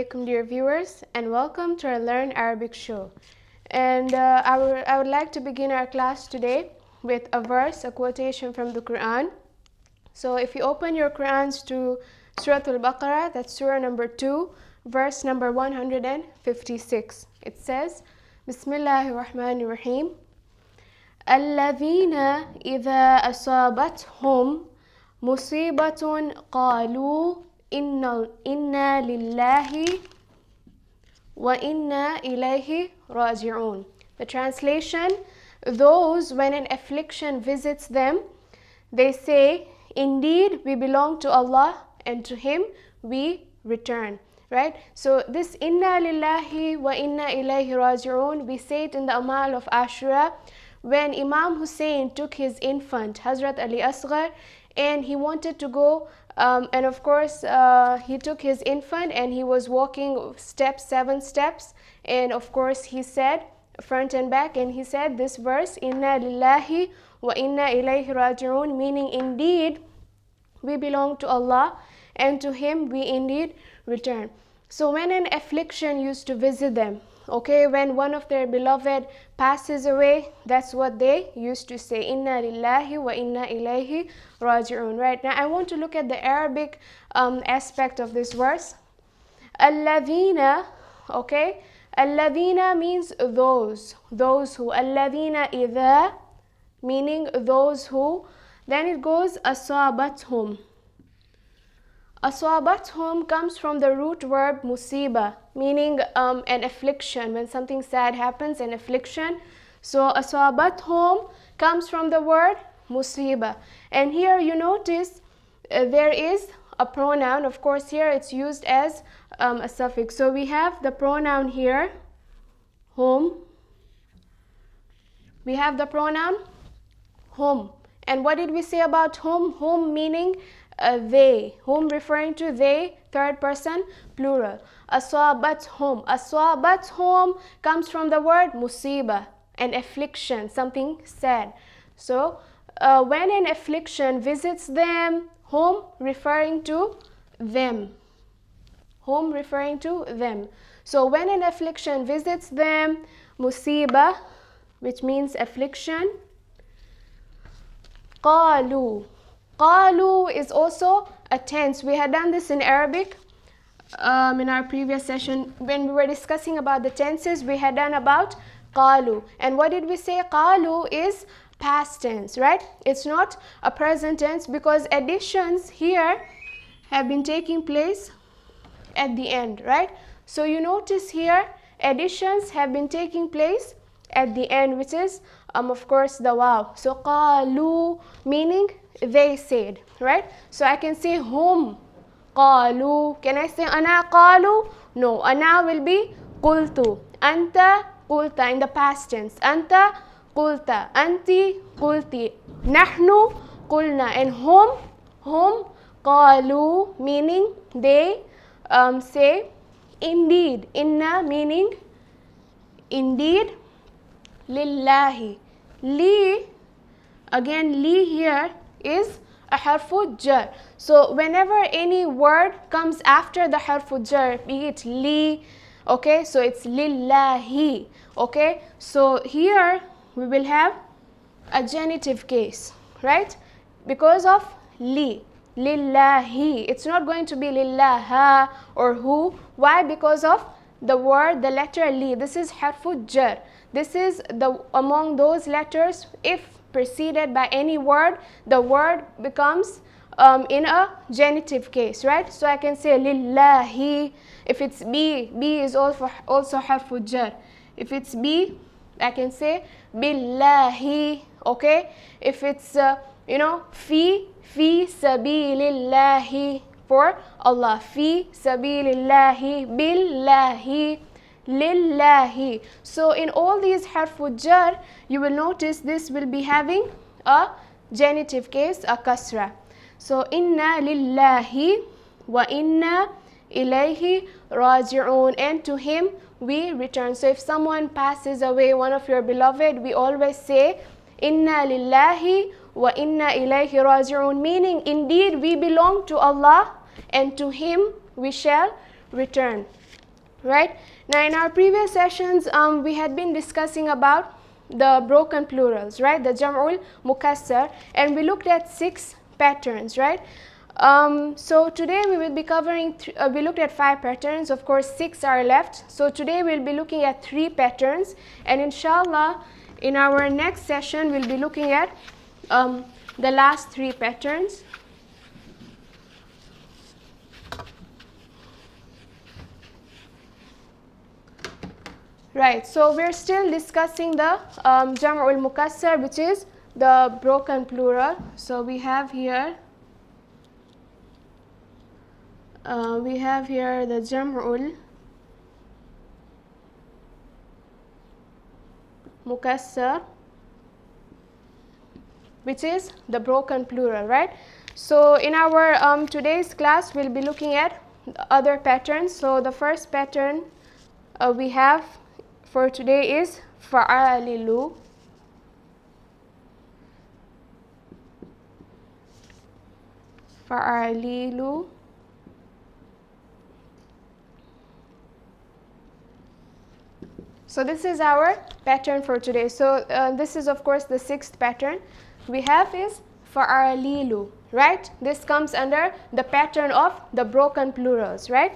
alaikum, dear viewers, and welcome to our Learn Arabic show. And I would like to begin our class today with a verse, a quotation from the Quran. So if you open your Qurans to Surah Al-Baqarah, that's Surah number 2, verse number 156. It says, Bismillahir Rahmanir Rahim. الذين إذا أصابتهم مصيبة قالوا إنا لله وإنا إليه راجعون. The translation: those when an affliction visits them, they say, indeed we belong to Allah and to Him we return. Right? So this Inna lillahi wa inna ilayhi raji'un, we say it in the Amal of Ashura when Imam Hussein took his infant, Hazrat Ali Asghar, and he wanted to go, and of course he took his infant and he was walking 7 steps, and of course he said front and back, and he said this verse, Inna lillahi wa inna ilayhi raji'un, meaning indeed we belong to Allah and to Him we indeed return. So when an affliction used to visit them, okay, when one of their beloved passes away, that's what they used to say, Inna lillahi wa inna ilayhi raji'un. Right, now I want to look at the Arabic aspect of this verse. Alladhina, okay, alladhina means those who, alladhina idha, meaning those who, then it goes asabathum. Asabathum comes from the root verb musiba, meaning an affliction. When something sad happens, an affliction. So asabathum comes from the word musiba. And here you notice there is a pronoun. Of course here it's used as a suffix. So we have the pronoun here, hum. We have the pronoun hum. And what did we say about hum? Hum meaning they, whom referring to they, third person plural. Asabathum. Asabathum comes from the word musiba, an affliction, something sad. So when an affliction visits them, whom referring to them. Whom referring to them. So when an affliction visits them, musiba, which means affliction, qalu. Qalu is also a tense. We had done this in Arabic in our previous session. When we were discussing about the tenses, we had done about qalu. And what did we say? Qalu is past tense, right? It's not a present tense because additions here have been taking place at the end, right? So you notice here additions have been taking place at the end, which is of course the waw. So qalu meaning they said, right? So I can say hum qalu. Can I say ana qalu? No, ana will be qultu. Anta qulta in the past tense. Anta qulta. Anti qulti. Nahnu qulna. And hum qalu meaning they say indeed. Inna meaning indeed. Lillahi. Li, again li here is a harfu jar. So whenever any word comes after the harfu jar, be it li, okay, so it's lillahi, okay. So here we will have a genitive case, right, because of li, lillahi. It's not going to be lillaha or who. Why? Because of the word, the letter li. This is harfu jar. This is the among those letters, if preceded by any word, the word becomes in a genitive case, right? So I can say lillahi. If it's B is also harfu jar. If it's B, I can say billahi, okay? If it's fi sabilillahi, for Allah, fi sabilillahi, billahi, lillahi. So in all these harfu jar, you will notice this will be having a genitive case, a kasra. So inna lillahi wa inna ilayhi raji'un, and to Him we return. So if someone passes away, one of your beloved, we always say inna lillahi wa inna ilayhi raji'un, meaning indeed we belong to Allah and to Him we shall return. right? Now in our previous sessions we had been discussing about the broken plurals, right, the jam'ul mukassar, and we looked at 6 patterns, right? So today we will be covering we looked at 5 patterns, of course 6 are left, so today we'll be looking at 3 patterns, and inshallah in our next session we'll be looking at the last 3 patterns. Right, so we're still discussing the jam'ul mukassar, which is the broken plural. So we have here the jam'ul mukassar, which is the broken plural, right? So in our today's class we'll be looking at other patterns. So the first pattern we have for today is fa'alilu. Fa'alilu. So this is our pattern for today. So this is of course the 6th pattern we have is fa'alilu, right? This comes under the pattern of the broken plurals, right?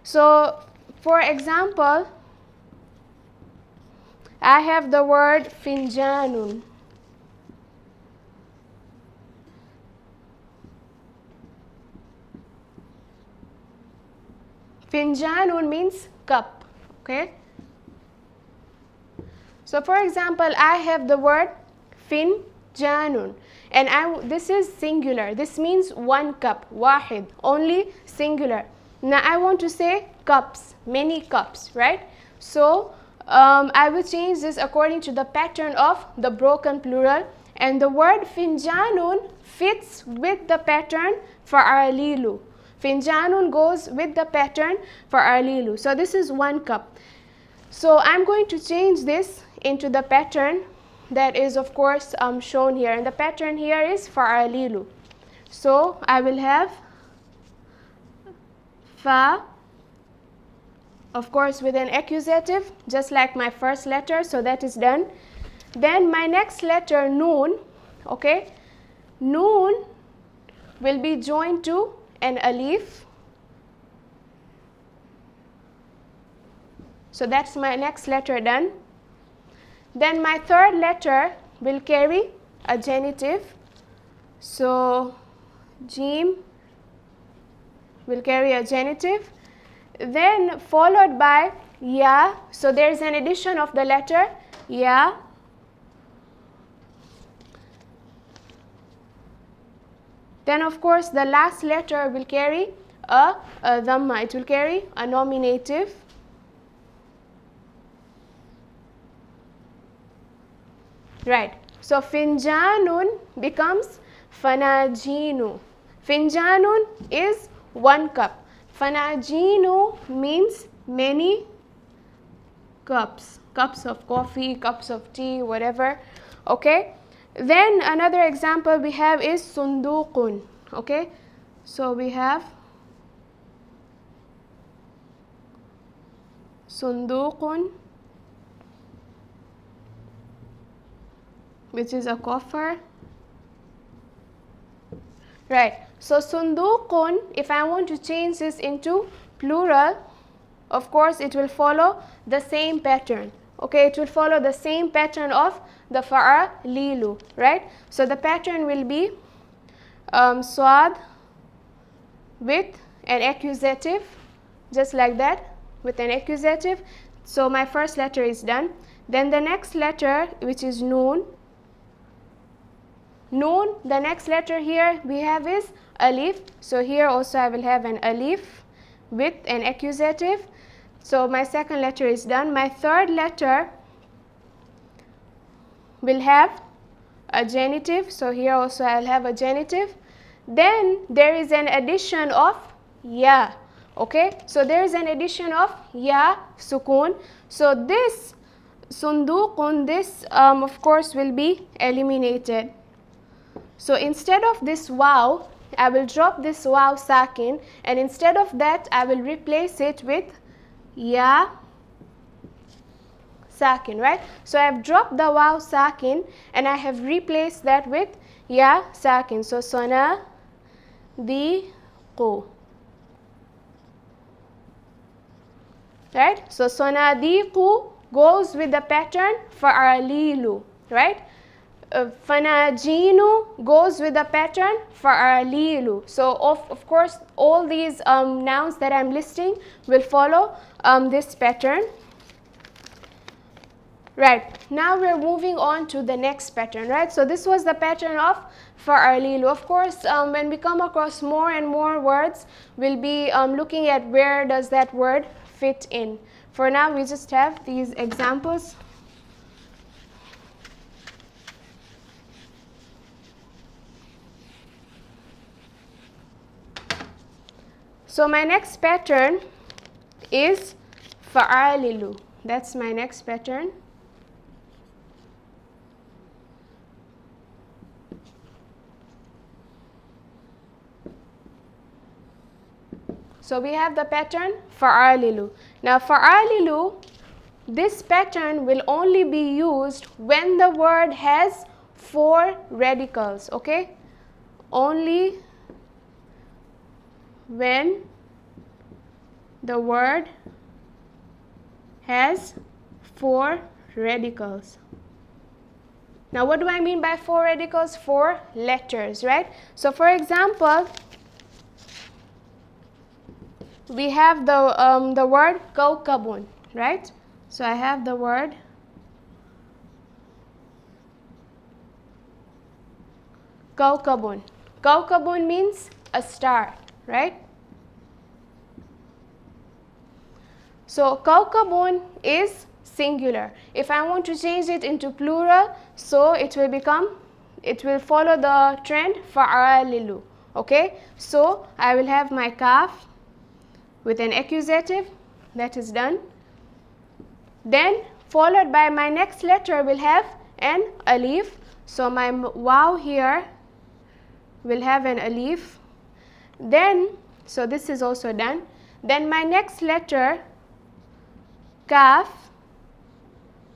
So for example, I have the word finjanun. Finjanun means cup, okay? So for example, I have the word finjanun, and this is singular. This means one cup, wahid, only singular. Now I want to say cups, many cups, right? So I will change this according to the pattern of the broken plural, and the word finjanun fits with the pattern fa'alilu. Finjanun goes with the pattern fa'alilu. So this is one cup. So I'm going to change this into the pattern that is of course shown here, and the pattern here is fa'alilu. So I will have fa, of course with an accusative, just like my first letter, so that is done. Then my next letter noon, okay, noon will be joined to an alif. So that's my next letter done. Then my third letter will carry a genitive. So jim will carry a genitive. Then followed by ya, so there is an addition of the letter ya. Then of course the last letter will carry a dhamma, it will carry a nominative. Right, so finjanun becomes fanajinu. Finjanun is one cup. Fanajinu means many cups, cups of coffee, cups of tea, whatever, okay? Then another example we have is sunduqun, okay? So we have sunduqun, which is a coffer. Right, so sunduqun, if I want to change this into plural, of course it will follow the same pattern, okay? It will follow the same pattern of the fa'alilu, right? So the pattern will be swad with an accusative, just like that, with an accusative. So my first letter is done. Then the next letter, which is noon. Noon, the next letter here we have is alif. So here also I will have an alif with an accusative. So my second letter is done. My third letter will have a genitive. So here also I will have a genitive. Then there is an addition of ya. Okay, so there is an addition of ya sukun. So this sunduqun, this of course will be eliminated. So instead of this waw, I will drop this waw sakin, and instead of that I will replace it with ya sakin, right? So I have dropped the waw sakin and I have replaced that with ya sakin. So sonadiqu, right? So sonadiqu goes with the pattern fa'alilu, right? Fanajinu goes with the pattern fa'alilu. So of course all these nouns that I'm listing will follow this pattern. Right, now we're moving on to the next pattern, right? So this was the pattern of fa'alilu. Of course, when we come across more and more words, we'll be looking at where does that word fit in. For now, we just have these examples. So my next pattern is fa'alilu. That's my next pattern. So we have the pattern fa'alilu. Now fa'alilu, this pattern will only be used when the word has 4 radicals, okay? Only when the word has 4 radicals. Now what do I mean by 4 radicals? 4 letters, right? So for example, we have the word kawkabun, right? So I have the word kawkabun. Kawkabun means a star, right? So kawkabun is singular. If I want to change it into plural, so it will follow the trend fa'alilu, okay? So I will have my kaf with an accusative, that is done. Then followed by my next letter will have an alif. So my waw here will have an alif. Then, so this is also done. Then my next letter, kaf,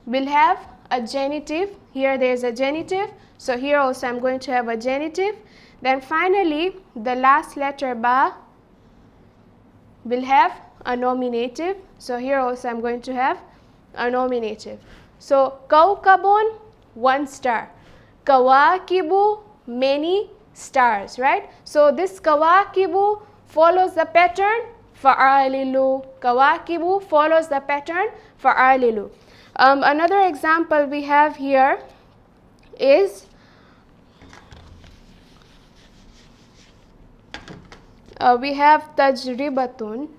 will have a genitive. Here there is a genitive. So here also I'm going to have a genitive. Then finally, the last letter, ba, will have a nominative. So here also I'm going to have a nominative. So kawkabun, 1 star. Kawakibu, many stars, right? So this kawakibu follows the pattern fa'alilu. Kawakibu follows the pattern fa'alilu. Another example we have here is we have tajribatun.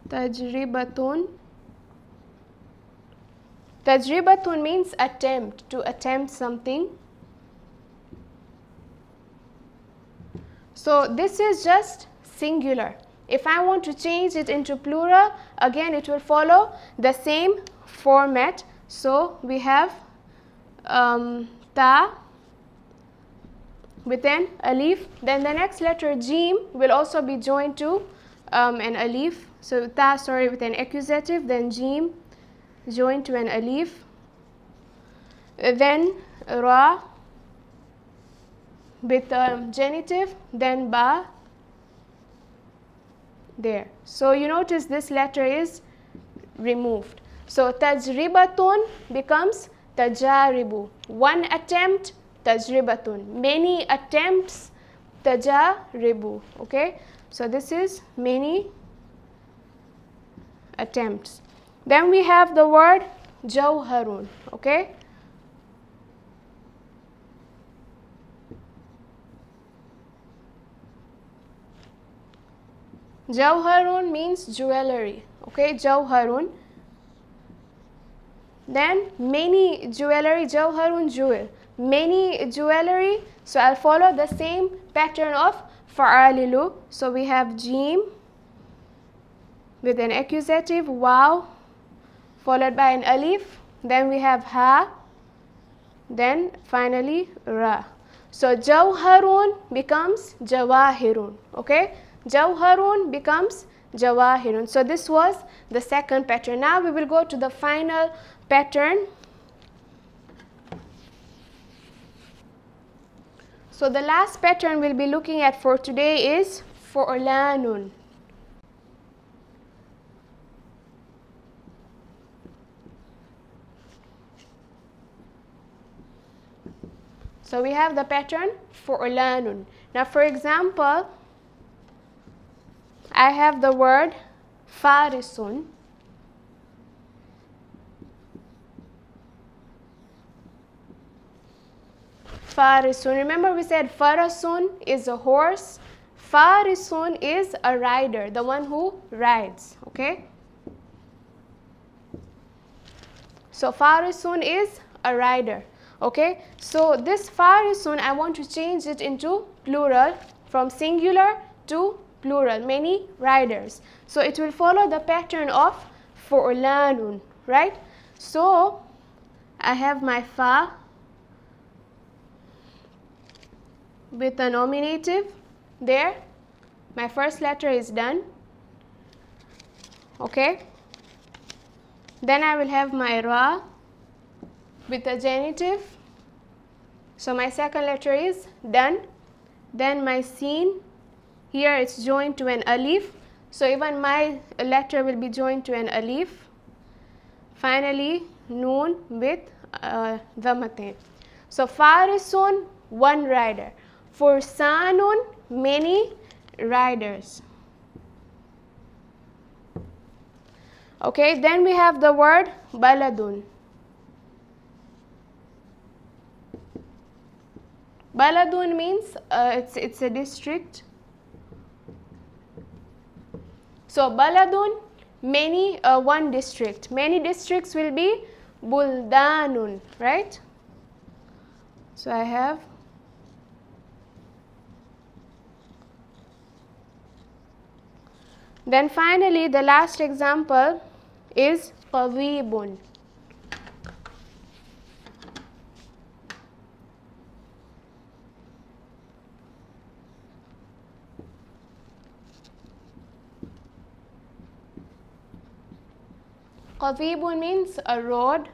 Tajribatun. Tajribatun means attempt, to attempt something. So this is just singular. If I want to change it into plural, again it will follow the same format. So we have ta with an alif. Then the next letter jim will also be joined to an alif. So ta, sorry, with an accusative, then jim joined to an alif. Then ra with a genitive, then ba there. So you notice this letter is removed. So tajribatun becomes tajaribu. 1 attempt, tajribatun. Many attempts, tajaribu. Okay, so this is many attempts. Then we have the word jawharun. Okay, jawharun means jewelry. Okay, jawharun. Then many jewelry, jawharun, jewel. Many jewelry. So I'll follow the same pattern of fa'alilu. So we have jim with an accusative, waw, followed by an alif. Then we have ha. Then finally ra. So jawharun becomes jawahirun. Okay, jawharun becomes jawahirun. So this was the second pattern. Now we will go to the final pattern. So the last pattern we'll be looking at for today is fu'lanun. So we have the pattern fu'lanun. Now for example, I have the word farisun. Farisun. Remember we said farasun is a horse. Farisun is a rider, the one who rides. Okay. So farisun is a rider. Okay. So this farisun, I want to change it into plural, from singular to plural, many riders. So it will follow the pattern of fu'lanun, right? So I have my fa with a nominative there. My first letter is done. Okay. Then I will have my ra with a genitive. So my second letter is done. Then my sin, here it's joined to an alif. So even my letter will be joined to an alif. Finally, noon with dhammatain. So farisun, one rider. Fursanun, many riders. Okay, then we have the word baladun. Baladun means it's a district. So baladun, many, one district. Many districts will be buldanun, right? So I have then finally the last example is qadibun. Qadibun means a road.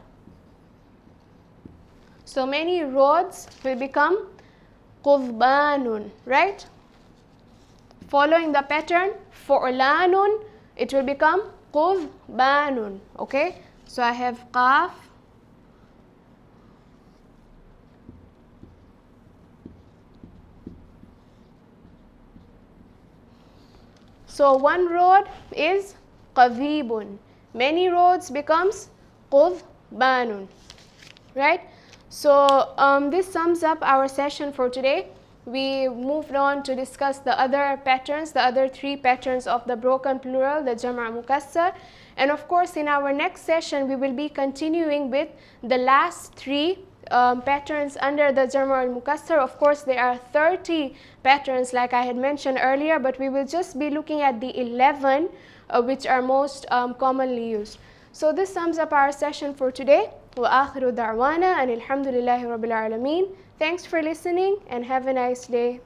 So many roads will become qudbanun, right? Following the pattern fu'lanun, it will become qudbanun. Okay, so I have qaf, so one road is qadibun, many roads becomes qudbanun, right? So this sums up our session for today. We moved on to discuss the other patterns, the other three patterns of the broken plural, the Jama' Mukassar. And of course, in our next session, we will be continuing with the last three patterns under the Jama' al-Mukassar. Of course, there are 30 patterns like I had mentioned earlier, but we will just be looking at the 11 which are most commonly used. So this sums up our session for today. وآخر دعوانا أن الحمد لله رب العالمين. Thanks for listening and have a nice day.